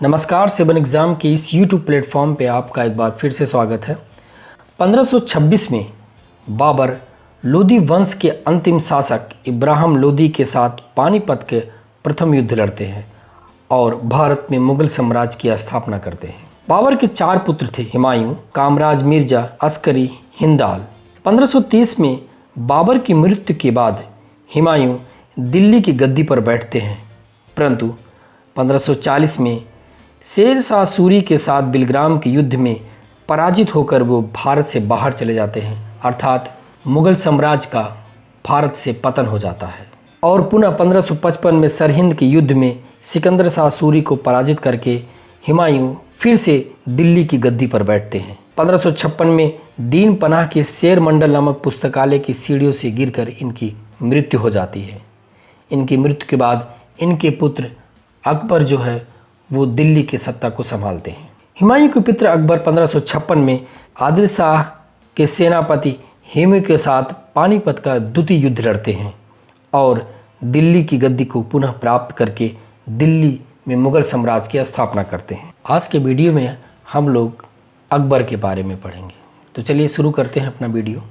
नमस्कार, seven exam के इस YouTube प्लेटफॉर्म पे आपका एक बार फिर से स्वागत है। 1526 में बाबर लोदी वंश के अंतिम शासक इब्राहिम लोदी के साथ पानीपत के प्रथम युद्ध लड़ते हैं और भारत में मुगल साम्राज्य की स्थापना करते हैं। बाबर के 4 पुत्र थे, हुमायूं, कामराज मिर्जा, अस्करी, हिंदाल। 1530 में बाबर की मृत्यु के बाद हुमायूं दिल्ली की गद्दी पर बैठते हैं, परंतु 1540 में शेर शाह सूरी के साथ बिलग्राम के युद्ध में पराजित होकर वो भारत से बाहर चले जाते हैं, अर्थात मुगल साम्राज्य का भारत से पतन हो जाता है। और पुनः 1555 में सरहिंद के युद्ध में सिकंदर शाह सूरी को पराजित करके हुमायूं फिर से दिल्ली की गद्दी पर बैठते हैं। 1556 में दीन पनाह के शेर मंडल नामक पुस्तकालय की सीढ़ियों से गिरकर इनकी मृत्यु हो जाती है। इनकी मृत्यु के बाद इनके पुत्र अकबर जो है वो दिल्ली के सत्ता को संभालते हैं। हुमायूं के पुत्र अकबर 1556 में आदिल शाह के सेनापति हेमू के साथ पानीपत का द्वितीय युद्ध लड़ते हैं और दिल्ली की गद्दी को पुनः प्राप्त करके दिल्ली में मुगल साम्राज्य की स्थापना करते हैं। आज के वीडियो में हम लोग अकबर के बारे में पढ़ेंगे, तो चलिए शुरू करते हैं अपना वीडियो।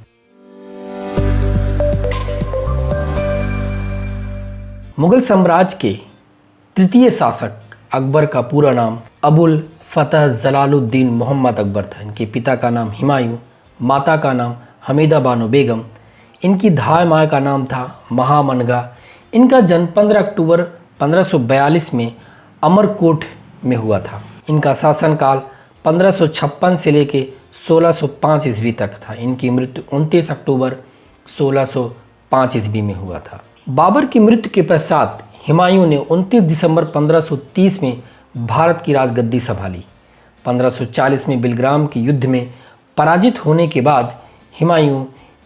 मुगल साम्राज्य के तृतीय शासक अकबर का पूरा नाम अबुल फतह जलालुद्दीन मोहम्मद अकबर था। इनके पिता का नाम हुमायूं, माता का नाम हमीदा बानो बेगम, इनकी धाय माँ का नाम था महामनगा। इनका जन्म 15 अक्टूबर 1542 में अमरकोट में हुआ था। इनका शासनकाल 1556 से लेकर 1605 ईस्वी तक था। इनकी मृत्यु 29 अक्टूबर 1605 ईस्वी में हुआ था। बाबर की मृत्यु के पश्चात हुमायूं ने 29 दिसंबर 1530 में भारत की राजगद्दी संभाली। 1540 में बिलग्राम के युद्ध में पराजित होने के बाद हुमायूं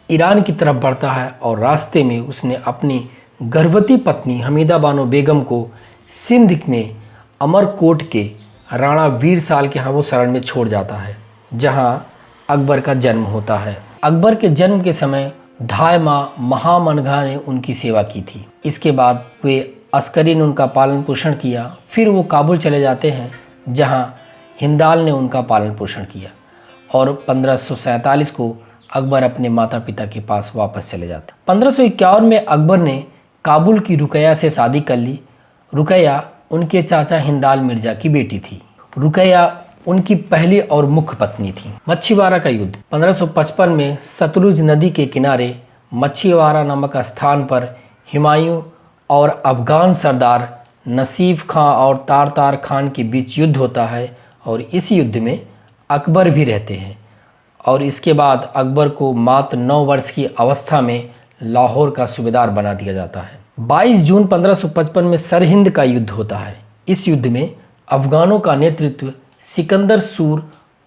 ईरान की तरफ बढ़ता है और रास्ते में उसने अपनी गर्भवती पत्नी हमीदा बानो बेगम को सिंध में अमरकोट के राणा वीर साल के यहाँ वो शरण में छोड़ जाता है, जहाँ अकबर का जन्म होता है। अकबर के जन्म के समय धाय माँ महामनगा ने उनकी सेवा की थी। इसके बाद वे अस्करी ने उनका पालन पोषण किया। फिर वो काबुल चले जाते हैं, जहाँ हिंदाल ने उनका पालन पोषण किया और 1547 को अकबर अपने माता पिता के पास वापस चले जाते। 1551 में अकबर ने काबुल की रुकैया से शादी कर ली। रुकैया उनके चाचा हिंदाल मिर्जा की बेटी थी। रुकैया उनकी पहली और मुख्य पत्नी थी। मच्छीवाड़ा का युद्ध 1555 में सतलुज नदी के किनारे मच्छीवाड़ा नामक स्थान पर हुमायूं और अफगान सरदार नसीफ खां और तारतार खान के बीच युद्ध होता है और इस युद्ध में अकबर भी रहते हैं। और इसके बाद अकबर को मात्र 9 वर्ष की अवस्था में लाहौर का सूबेदार बना दिया जाता है। 22 जून 1555 में सरहिंद का युद्ध होता है। इस युद्ध में अफगानों का नेतृत्व सिकंदर सूर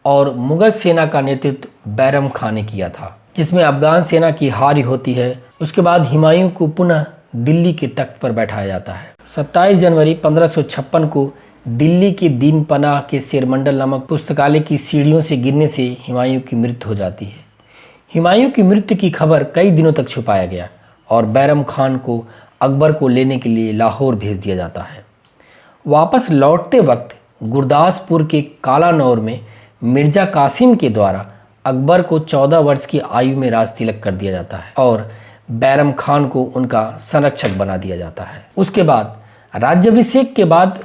और मुगल सेना का नेतृत्व बैरम खां ने किया था, जिसमें अफगान सेना की हार होती है। उसके बाद हुमायूं को पुनः दिल्ली के तख्त पर बैठाया जाता है। 27 जनवरी 1556 को दिल्ली के दीन पनाह के शेरमंडल नामक पुस्तकालय की सीढ़ियों से गिरने से हुमायूं की मृत्यु हो जाती है। हुमायूं की मृत्यु की खबर कई दिनों तक छुपाया गया और बैरम खान को अकबर को लेने के लिए लाहौर भेज दिया जाता है। वापस लौटते वक्त गुरदासपुर के कालानौर में मिर्जा कासिम के द्वारा अकबर को 14 वर्ष की आयु में राज तिलक कर दिया जाता है और बैरम खान को उनका संरक्षक बना दिया जाता है। उसके बाद राज्याभिषेक के बाद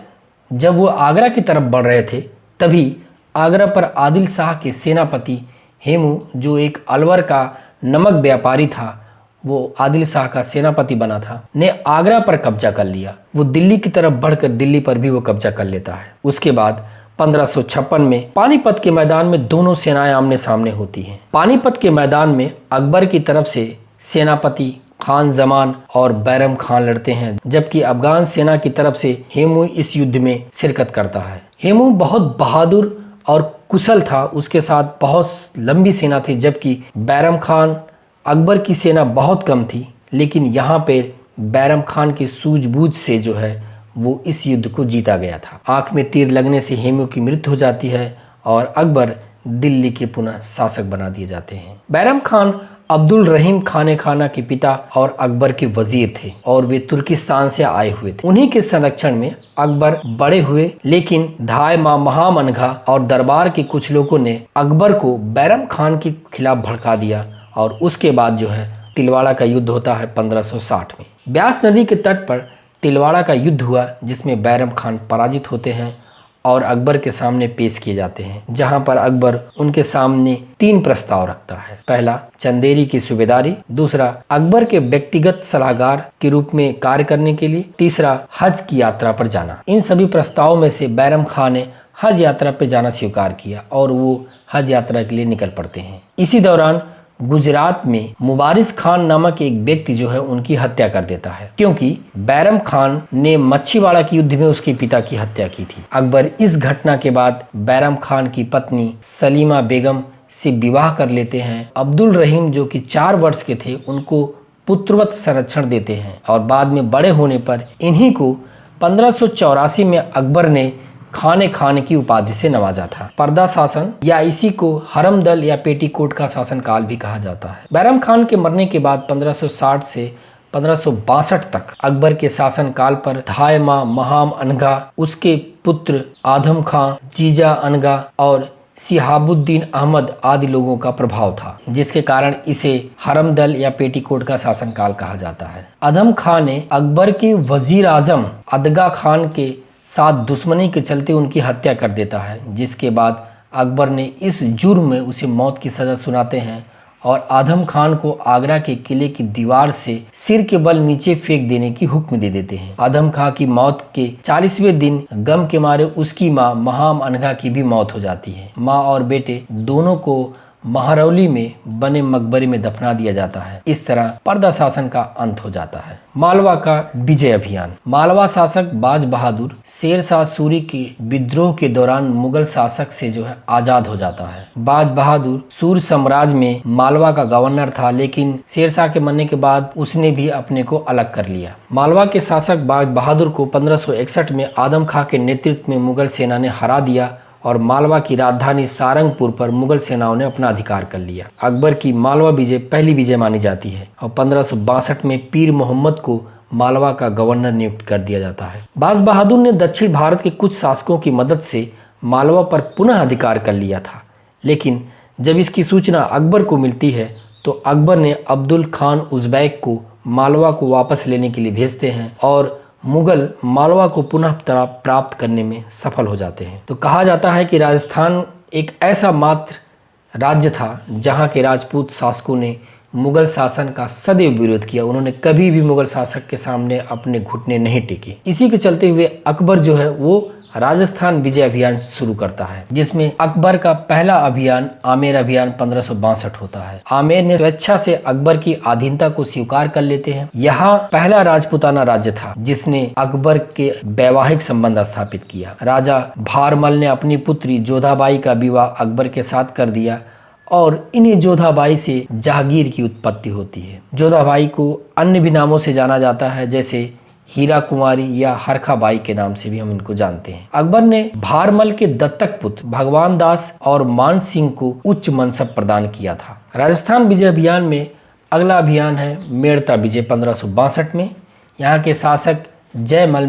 जब वो आगरा की तरफ बढ़ रहे थे, तभी आगरा पर आदिल शाह के सेनापति हेमू, जो एक अलवर का नमक व्यापारी था, वो आदिल शाह का सेनापति बना था, ने आगरा पर कब्जा कर लिया। वो दिल्ली की तरफ बढ़कर दिल्ली पर भी वो कब्जा कर लेता है। उसके बाद 1556 में पानीपत के मैदान में दोनों सेनाएं आमने सामने होती हैं। पानीपत के मैदान में अकबर की तरफ से सेनापति खान जमान और बैरम खान लड़ते हैं, जबकि अफगान सेना की तरफ से हेमू इस युद्ध में शिरकत करता है। हेमू बहुत बहादुर और कुशल था, उसके साथ बहुत लंबी सेना थी, जबकि बैरम खान अकबर की सेना बहुत कम थी। लेकिन यहाँ पर बैरम खान की सूझबूझ से जो है वो इस युद्ध को जीता गया था। आंख में तीर लगने से हेमू की मृत्यु हो जाती है और अकबर दिल्ली के पुनः शासक बना दिए जाते हैं। बैरम खान अब्दुल रहीम खाने खाना के पिता और अकबर के वजीर थे और वे तुर्किस्तान से आए हुए थे। उन्हीं के संरक्षण में अकबर बड़े हुए, लेकिन धाय माँ महामनघा और दरबार के कुछ लोगों ने अकबर को बैरम खान के खिलाफ भड़का दिया और उसके बाद जो है तिलवाड़ा का युद्ध होता है 1560 में। ब्यास नदी के तट पर तिलवाड़ा का युद्ध हुआ, जिसमें बैरम खान पराजित होते हैं और अकबर के सामने पेश किए जाते हैं, जहां पर अकबर उनके सामने 3 प्रस्ताव रखता है। पहला, चंदेरी की सूबेदारी। दूसरा, अकबर के व्यक्तिगत सलाहकार के रूप में कार्य करने के लिए। तीसरा, हज की यात्रा पर जाना। इन सभी प्रस्तावों में से बैरम खान ने हज यात्रा पर जाना स्वीकार किया और वो हज यात्रा के लिए निकल पड़ते हैं। इसी दौरान गुजरात में मुबारिस खान नामक एक व्यक्ति जो है उनकी हत्या कर देता है, क्योंकि बैरम खान ने मच्छीवाड़ा के युद्ध में उसके पिता की हत्या की थी। अकबर इस घटना के बाद बैरम खान की पत्नी सलीमा बेगम से विवाह कर लेते हैं। अब्दुल रहीम जो कि 4 वर्ष के थे उनको पुत्रवत संरक्षण देते हैं और बाद में बड़े होने पर इन्हीं को 1584 में अकबर ने खाने खान की उपाधि से नवाजा था। पर्दा शासन या इसी को हरम दल या पेटीकोट का शासन काल भी कहा जाता है। बैरम खान के मरने के बाद 1560 से 1562 तक अकबर के शासन काल पर धाय माँ महाम अनगा, उसके पुत्र आदम खां, जीजा अनगा और सिहाबुद्दीन अहमद आदि लोगों का प्रभाव था, जिसके कारण इसे हरम दल या पेटीकोट का शासन काल कहा जाता है। आदम खां ने अकबर के वजीर आजम अदगा खान के साथ दुश्मनी के चलते उनकी हत्या कर देता है, जिसके बाद अकबर ने इस जुर्म में उसे मौत की सज़ा सुनाते हैं और आदम खान को आगरा के किले की दीवार से सिर के बल नीचे फेंक देने की हुक्म दे देते हैं। आदम खान की मौत के 40वें दिन गम के मारे उसकी मां महाम अनघा की भी मौत हो जाती है। मां और बेटे दोनों को महरौली में बने मकबरे में दफना दिया जाता है। इस तरह पर्दा शासन का अंत हो जाता है। मालवा का विजय अभियान। मालवा शासक बाज बहादुर शेर शाह सूरी के विद्रोह के दौरान मुगल शासक से जो है आजाद हो जाता है। बाज बहादुर सूर साम्राज्य में मालवा का गवर्नर था, लेकिन शेर शाह के मरने के बाद उसने भी अपने को अलग कर लिया। मालवा के शासक बाज बहादुर को 1561 में आदम खां के नेतृत्व में मुगल सेना ने हरा दिया और मालवा की राजधानी सारंगपुर पर मुगल सेनाओं ने अपना अधिकार कर लिया। अकबर की मालवा विजय पहली विजय मानी जाती है और 1562 में पीर मोहम्मद को मालवा का गवर्नर नियुक्त कर दिया जाता है। बाज बहादुर ने दक्षिण भारत के कुछ शासकों की मदद से मालवा पर पुनः अधिकार कर लिया था, लेकिन जब इसकी सूचना अकबर को मिलती है तो अकबर ने अब्दुल खान उज़्बेक को मालवा को वापस लेने के लिए भेजते हैं और मुगल मालवा को पुनः प्राप्त करने में सफल हो जाते हैं। तो कहा जाता है कि राजस्थान एक ऐसा मात्र राज्य था जहां के राजपूत शासकों ने मुगल शासन का सदैव विरोध किया। उन्होंने कभी भी मुगल शासक के सामने अपने घुटने नहीं टेके। इसी के चलते हुए अकबर जो है वो राजस्थान विजय अभियान शुरू करता है, जिसमें अकबर का पहला अभियान आमेर अभियान 1562 होता है। आमेर ने स्वेच्छा से अकबर की अधीनता को स्वीकार कर लेते हैं। यहाँ पहला राजपूताना राज्य था जिसने अकबर के वैवाहिक संबंध स्थापित किया। राजा भारमल ने अपनी पुत्री जोधाबाई का विवाह अकबर के साथ कर दिया और इन्हीं जोधाबाई से जहांगीर की उत्पत्ति होती है। जोधाबाई को अन्य भी नामों से जाना जाता है, जैसे हीरा कुमारी या हरखाबाई के नाम से भी हम इनको जानते हैं। अकबर ने भारमल के दत्तक पुत्र भगवान दास और मान सिंह को उच्च मनसब प्रदान किया था। राजस्थान विजय अभियान में अगला अभियान है मेड़ता विजय 1562 में। यहाँ के शासक जयमल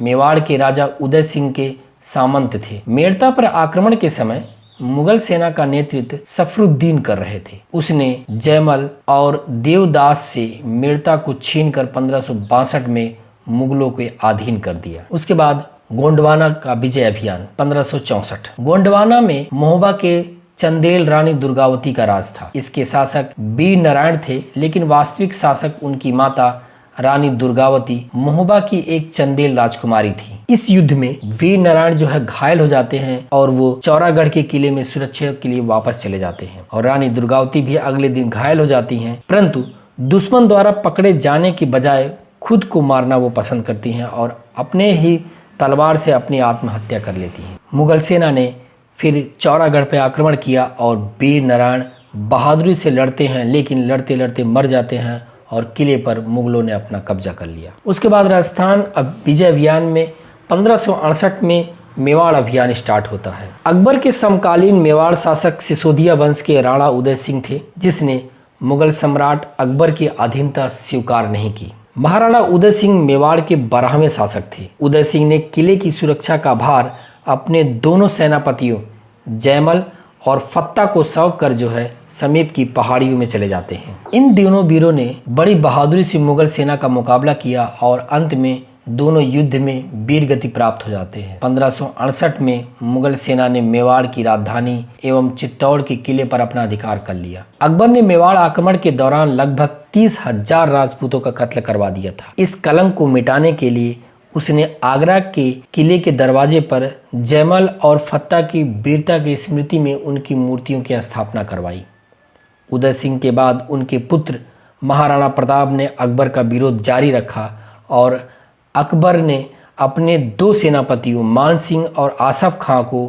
मेवाड़ के राजा उदय सिंह के सामंत थे। मेड़ता पर आक्रमण के समय मुगल सेना का नेतृत्व सफरुद्दीन कर रहे थे। उसने जयमल और देवदास से मेड़ता को छीनकर 1562 में मुगलों के अधीन कर दिया। उसके बाद गोंडवाना का विजय अभियान 1564। गोंडवाना में महोबा के चंदेल रानी दुर्गावती का राज था। इसके शासक वीर नारायण थे, लेकिन वास्तविक शासक उनकी माता रानी दुर्गावती महोबा की एक चंदेल राजकुमारी थी। इस युद्ध में वीर नारायण जो है घायल हो जाते हैं और वो चौरागढ़ के किले में सुरक्षा के लिए वापस चले जाते हैं और रानी दुर्गावती भी अगले दिन घायल हो जाती हैं, परंतु दुश्मन द्वारा पकड़े जाने की बजाय खुद को मारना वो पसंद करती हैं और अपने ही तलवार से अपनी आत्महत्या कर लेती हैं। मुगल सेना ने फिर चौरागढ़ पर आक्रमण किया और वीर नारायण बहादुरी से लड़ते हैं, लेकिन लड़ते लड़ते मर जाते हैं और किले पर मुगलों ने अपना कब्जा कर लिया। उसके बाद राजस्थान अब विजय अभियान में 1568 में मेवाड़ अभियान स्टार्ट होता है। अकबर के समकालीन मेवाड़ शासक सिसोदिया वंश के राणा उदय सिंह थे, जिसने मुगल सम्राट अकबर की अधीनता स्वीकार नहीं की। महाराणा उदय सिंह मेवाड़ के 12वें शासक थे। उदय सिंह ने किले की सुरक्षा का भार अपने दोनों सेनापतियों जयमल और फत्ता को सौंप कर समीप की पहाड़ियों में चले जाते हैं। इन दोनों वीरों ने बड़ी बहादुरी से मुगल सेना का मुकाबला किया और अंत में दोनों युद्ध में वीर गति प्राप्त हो जाते हैं। 1568 में मुगल सेना ने मेवाड़ की राजधानी एवं चित्तौड़ के किले पर अपना अधिकार कर लिया। अकबर ने मेवाड़ आक्रमण के दौरान लगभग 30,000 राजपूतों का कत्ल करवा दिया था। इस कलंक को मिटाने के लिए उसने आगरा के किले के दरवाजे पर जयमल और फत्ता की वीरता की स्मृति में उनकी मूर्तियों की स्थापना करवाई। उदय सिंह के बाद उनके पुत्र महाराणा प्रताप ने अकबर का विरोध जारी रखा और अकबर ने अपने 2 सेनापतियों मान सिंह और आसफ खां को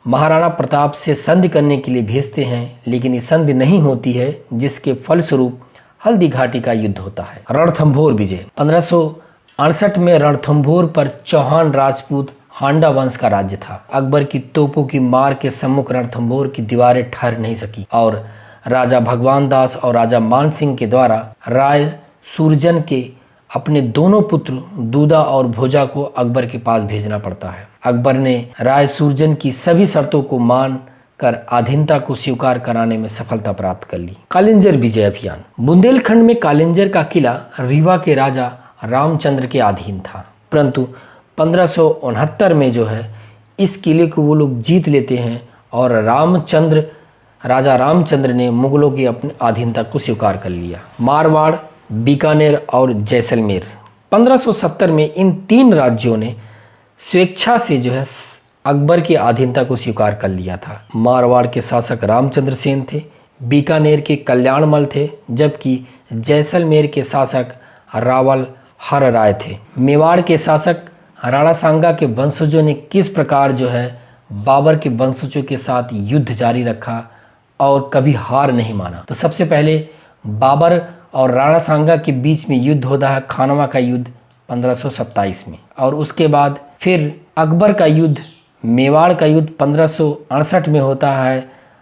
महाराणा प्रताप से संधि करने के लिए भेजते हैं, लेकिन ये संधि नहीं होती है, जिसके फलस्वरूप हल्दी घाटी का युद्ध होता है। रणथंभौर विजय 1568 में रणथंभौर पर चौहान राजपूत हांडा वंश का राज्य था। अकबर की तोपों की मार के सम्मुख रणथंभौर की दीवारें ठहर नहीं सकी और राजा भगवान दास और राजा मान सिंह के द्वारा राय सूरजन के अपने दोनों पुत्र दूदा और भोजा को अकबर के पास भेजना पड़ता है। अकबर ने राय सूरजन की सभी शर्तों को मान कर अधीनता को स्वीकार कराने में सफलता प्राप्त कर ली। कालिंजर विजय अभियान। बुंदेलखंड में कालिंजर का किला रीवा के राजा रामचंद्र के अधीन था, परंतु 1569 में इस किले को वो लोग जीत लेते हैं और राजा रामचंद्र ने मुगलों की अपनी अधीनता को स्वीकार कर लिया। मारवाड़, बीकानेर और जैसलमेर 1570 में इन 3 राज्यों ने स्वेच्छा से अकबर की अधीनता को स्वीकार कर लिया था। मारवाड़ के शासक रामचंद्र सेन थे, बीकानेर के कल्याणमल थे, जबकि जैसलमेर के शासक रावल हर राय थे। मेवाड़ के शासक राणा सांगा के वंशजों ने किस प्रकार बाबर के वंशजों के साथ युद्ध जारी रखा और कभी हार नहीं माना। तो सबसे पहले बाबर और राणा सांगा के बीच में युद्ध होता है, खानवा का युद्ध 1527 में, और उसके बाद फिर अकबर का युद्ध, मेवाड़ का युद्ध 1568 में होता है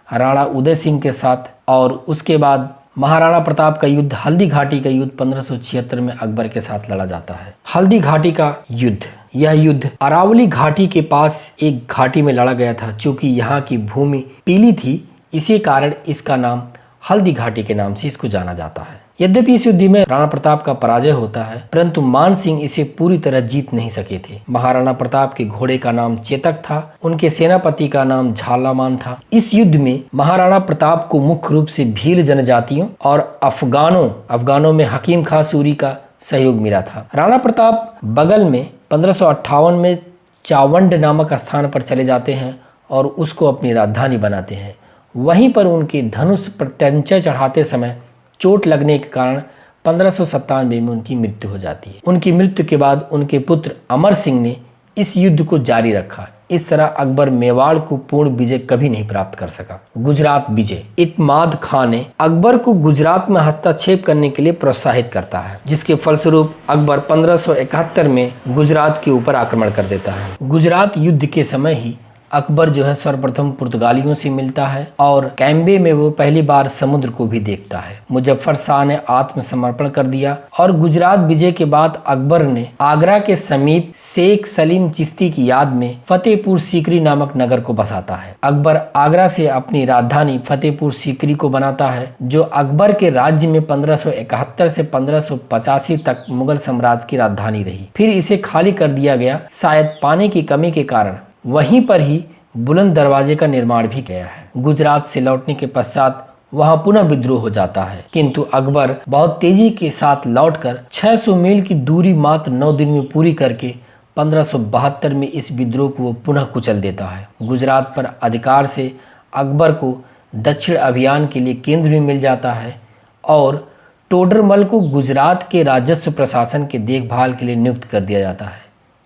राणा उदय सिंह के साथ, और उसके बाद महाराणा प्रताप का युद्ध, हल्दी घाटी का युद्ध 1576 में अकबर के साथ लड़ा जाता है। हल्दी घाटी का युद्ध, यह युद्ध अरावली घाटी के पास एक घाटी में लड़ा गया था। चूंकि यहाँ की भूमि पीली थी, इसी कारण इसका नाम हल्दी घाटी के नाम से इसको जाना जाता है। यद्यपि इस युद्ध में राणा प्रताप का पराजय होता है, परंतु मान सिंह इसे पूरी तरह जीत नहीं सके थे। महाराणा प्रताप के घोड़े का नाम चेतक था, उनके सेनापति का नाम झालामान था। इस युद्ध में महाराणा प्रताप को मुख्य रूप से भील जनजातियों और अफगानों में हकीम खां सूरी का सहयोग मिला था। राणा प्रताप बगल में 1558 में चावंड नामक स्थान पर चले जाते हैं और उसको अपनी राजधानी बनाते हैं। वहीं पर उनके धनुष प्रत्यंचा चढ़ाते समय चोट लगने के कारण 1597 में उनकी मृत्यु हो जाती है। उनकी मृत्यु के बाद उनके पुत्र अमर सिंह ने इस युद्ध को जारी रखा। इस तरह अकबर मेवाड़ को पूर्ण विजय कभी नहीं प्राप्त कर सका। गुजरात विजय। इत्माद खां ने अकबर को गुजरात में हस्तक्षेप करने के लिए प्रोत्साहित करता है, जिसके फलस्वरूप अकबर 1571 में गुजरात के ऊपर आक्रमण कर देता है। गुजरात युद्ध के समय ही अकबर सर्वप्रथम पुर्तगालियों से मिलता है और कैम्बे में वो पहली बार समुद्र को भी देखता है। मुजफ्फर शाह ने आत्मसमर्पण कर दिया और गुजरात विजय के बाद अकबर ने आगरा के समीप शेख सलीम चिश्ती की याद में फतेहपुर सीकरी नामक नगर को बसाता है। अकबर आगरा से अपनी राजधानी फतेहपुर सीकरी को बनाता है, जो अकबर के राज्य में 1571 से 1585 तक मुगल साम्राज्य की राजधानी रही। फिर इसे खाली कर दिया गया, शायद पानी की कमी के कारण। वहीं पर ही बुलंद दरवाजे का निर्माण भी किया है। गुजरात से लौटने के पश्चात वहां पुनः विद्रोह हो जाता है, किंतु अकबर बहुत तेजी के साथ लौटकर 600 मील की दूरी मात्र 9 दिन में पूरी करके 1572 में इस विद्रोह को वो पुनः कुचल देता है। गुजरात पर अधिकार से अकबर को दक्षिण अभियान के लिए केंद्र भी मिल जाता है और टोडरमल को गुजरात के राजस्व प्रशासन के देखभाल के लिए नियुक्त कर दिया जाता है।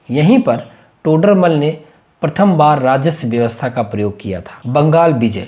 यहीं पर टोडरमल ने प्रथम बार राजस्व व्यवस्था का प्रयोग किया था। बंगाल विजय।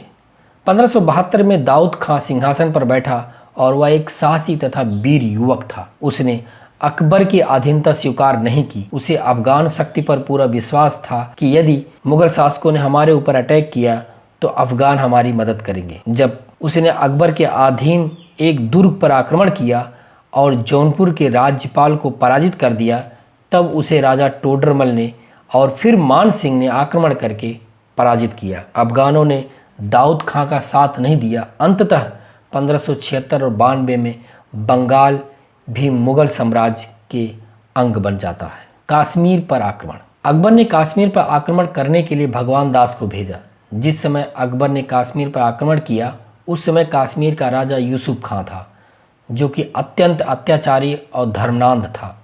1572 में दाऊद खां सिंहासन पर बैठा और वह एक साहसी तथा वीर युवक था। उसने अकबर की अधीनता स्वीकार नहीं की। उसे अफगान शक्ति पर पूरा विश्वास था कि यदि मुगल शासकों ने हमारे ऊपर अटैक किया तो अफगान हमारी मदद करेंगे। जब उसने अकबर के अधीन एक दुर्ग पर आक्रमण किया और जौनपुर के राज्यपाल को पराजित कर दिया, तब उसे राजा टोडरमल ने और फिर मान सिंह ने आक्रमण करके पराजित किया। अफगानों ने दाऊद खां का साथ नहीं दिया। अंततः 1576 और 92 में बंगाल भी मुगल साम्राज्य के अंग बन जाता है। कश्मीर पर आक्रमण। अकबर ने कश्मीर पर आक्रमण करने के लिए भगवान दास को भेजा। जिस समय अकबर ने कश्मीर पर आक्रमण किया उस समय कश्मीर का राजा यूसुफ खां था, जो कि अत्यंत अत्याचारी और धर्मांध था।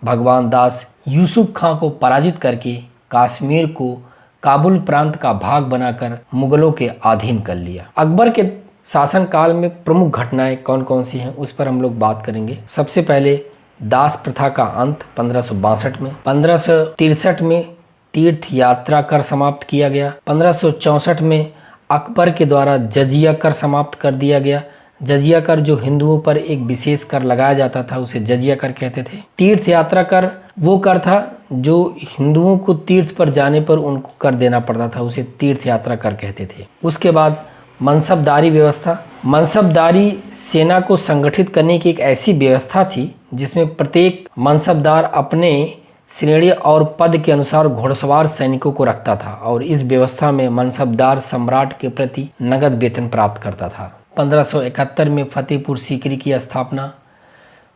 भगवान दास यूसुफ खां को पराजित करके कश्मीर को काबुल प्रांत का भाग बनाकर मुगलों के अधीन कर लिया। अकबर के शासनकाल में प्रमुख घटनाएं कौन कौन सी हैं उस पर हम लोग बात करेंगे। सबसे पहले दास प्रथा का अंत 1562 में। 1563 में तीर्थ यात्रा कर समाप्त किया गया। 1564 में अकबर के द्वारा जजिया कर समाप्त कर दिया गया। जजिया कर जो हिंदुओं पर एक विशेष कर लगाया जाता था उसे जजिया कर कहते थे। तीर्थ यात्रा कर वो कर था जो हिंदुओं को तीर्थ पर जाने पर उनको कर देना पड़ता था, उसे तीर्थ यात्रा कर कहते थे। उसके बाद मनसबदारी व्यवस्था। मनसबदारी सेना को संगठित करने की एक ऐसी व्यवस्था थी जिसमें प्रत्येक मनसबदार अपने श्रेणी और पद के अनुसार घुड़सवार सैनिकों को रखता था और इस व्यवस्था में मनसबदार सम्राट के प्रति नगद वेतन प्राप्त करता था। 1571 में फतेहपुर सीकरी की स्थापना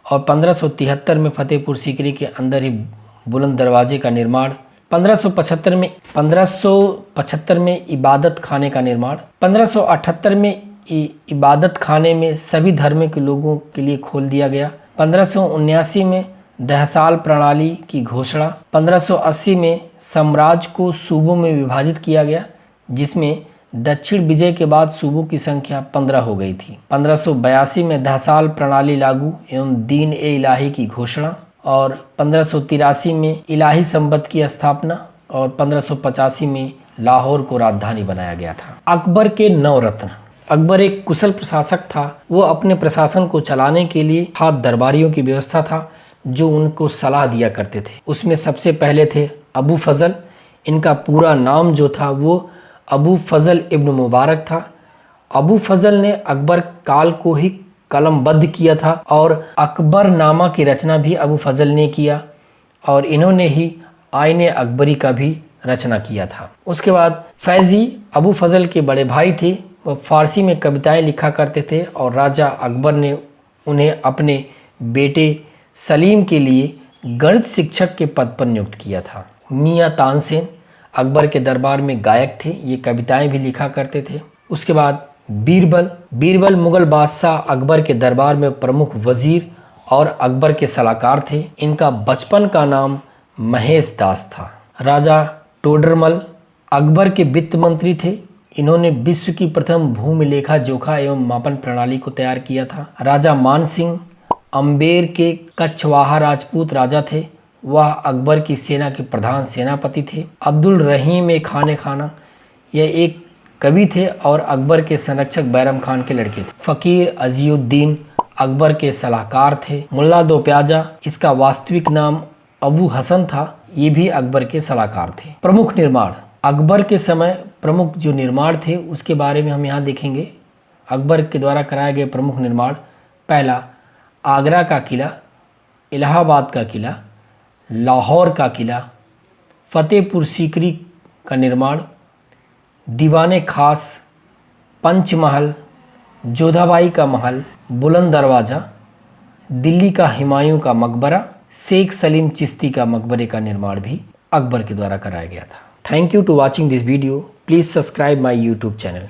और 1573 में फतेहपुर सीकरी के अंदर ही बुलंद दरवाजे का निर्माण। 1575 में इबादत खाने का निर्माण। 1578 में इबादत खाने में सभी धर्म के लोगों के लिए खोल दिया गया। 1579 में दहसाल प्रणाली की घोषणा। 1580 में साम्राज्य को सूबों में विभाजित किया गया, जिसमें दक्षिण विजय के बाद सूबों की संख्या 15 हो गई थी। 1582 में दहसाल प्रणाली लागू एवं दीन ए इलाही की घोषणा और 1583 में इलाही संबत की स्थापना और 1585 में लाहौर को राजधानी बनाया गया था। अकबर के नवरत्न। अकबर एक कुशल प्रशासक था। वो अपने प्रशासन को चलाने के लिए हाथ दरबारियों की व्यवस्था था जो उनको सलाह दिया करते थे। उसमें सबसे पहले थे अबू फजल। इनका पूरा नाम जो था वो अबू फजल इब्न मुबारक था। अबू फजल ने अकबर काल को ही कलमबद्ध किया था और अकबरनामा की रचना भी अबू फजल ने किया और इन्होंने ही आईने अकबरी का भी रचना किया था। उसके बाद फैज़ी अबू फजल के बड़े भाई थे। वह फारसी में कविताएं लिखा करते थे और राजा अकबर ने उन्हें अपने बेटे सलीम के लिए गणित शिक्षक के पद पर नियुक्त किया था। मियाँ तानसेन अकबर के दरबार में गायक थे, ये कविताएं भी लिखा करते थे। उसके बाद बीरबल मुगल बादशाह अकबर के दरबार में प्रमुख वजीर और अकबर के सलाहकार थे। इनका बचपन का नाम महेश दास था। राजा टोडरमल अकबर के वित्त मंत्री थे। इन्होंने विश्व की प्रथम भूमि लेखा जोखा एवं मापन प्रणाली को तैयार किया था। राजा मान सिंह अम्बेर के कछवाहा राजपूत राजा थे। वह अकबर की सेना के प्रधान सेनापति थे। अब्दुल रहीम ए खान खाना यह एक कवि थे और अकबर के संरक्षक बैरम खान के लड़के थे। फ़कीर अजीउद्दीन अकबर के सलाहकार थे। मुल्ला दो प्याजा, इसका वास्तविक नाम अबू हसन था, ये भी अकबर के सलाहकार थे। प्रमुख निर्माण। अकबर के समय प्रमुख जो निर्माण थे उसके बारे में हम यहाँ देखेंगे। अकबर के द्वारा कराए गए प्रमुख निर्माण। पहला, आगरा का किला, इलाहाबाद का किला, लाहौर का किला, फतेहपुर सीकरी का निर्माण, दीवाने खास, पंचमहल, जोधाबाई का महल, बुलंद दरवाज़ा, दिल्ली का हुमायूं का मकबरा, शेख सलीम चिश्ती का मकबरे का निर्माण भी अकबर के द्वारा कराया गया था। Thank you to watching this video. Please subscribe my YouTube channel.